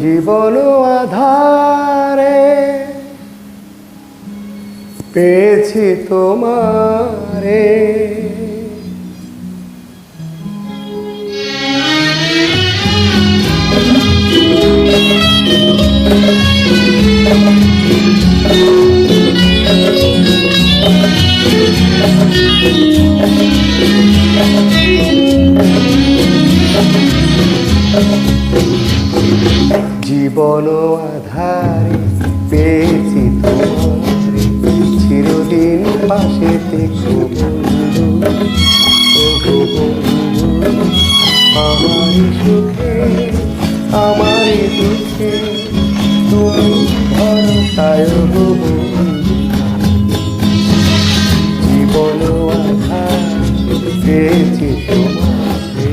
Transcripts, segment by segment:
জীবন আধারে পেয়েছি তোমারে, জীবন আধারে পেয়েছি তোমারে, চিরদিন পাশে থেকো বন্ধু, ওগো বন্ধু। আমারই সুখে আমারই দুঃখে তুমি ভরসায় গো বন্ধু। জীবন আধারে পেয়েছি তোমারে।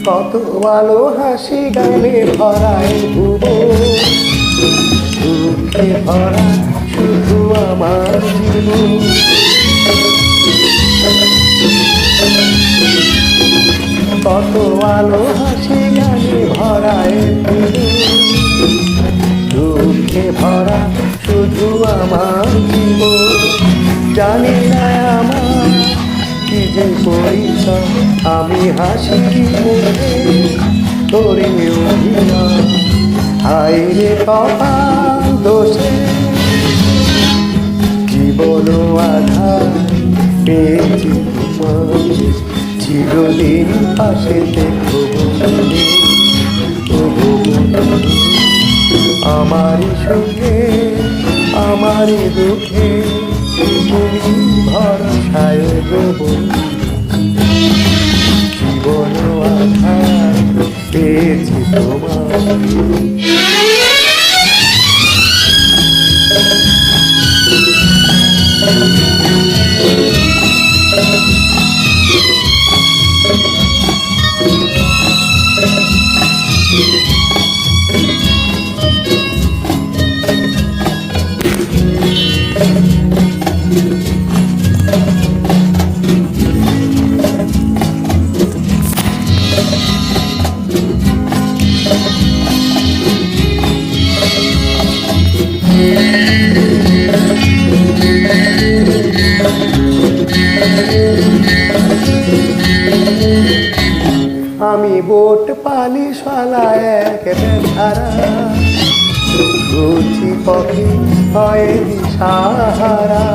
কত আলো হাসি গানে ভরায় ভুবন, দুঃখে ভরা শুধু আমার জীবন। কত আলো হাসি গানে ভরায় ভুবন, দুঃখে ভরা শুধু আমার জীবন। জানি না আমার কি যে পরিচয়, আমি হাসি মুখে করি অভিনয়। হায় রে কপাল দোষে জীবন আধার পেয়েছি তোমারে, চিরদিন পাশে দেখো বন্ধু, ওগো বন্ধু। আমারই সুখে আমারই দুঃখে তুমি ভরসায় গো বন্ধু। জীবন আধার পেয়েছি তোমারে। আমি বোট পালিশওয়ালা এক বেচারা, ঘুরছি পথে হয় দিশাহারা।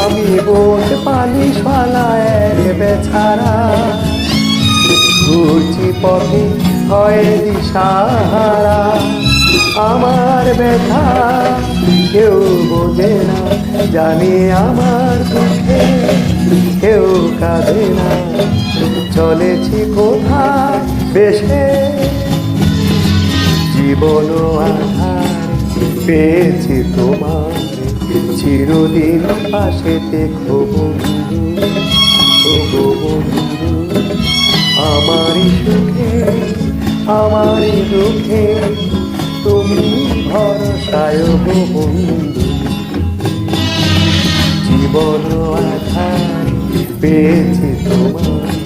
আমি বোট পালিশওয়ালা এক বেচারা, ঘুরছি পথে হয় দিশাহারা। আমার ব্যথা কেউ বোঝে না, জানি আমার দুঃখে কেউ কাঁদে না। চলেছি কোথায় বেশে জীবন আধার পেয়েছি তোমারে, চিরদিন পাশে দেখো বন্ধু, ওগো বন্ধু। আমারই সুখে আমারই দুঃখে তুমি ভরসায় গো বন্ধু। জীবন আধার পেয়েছি তোমার।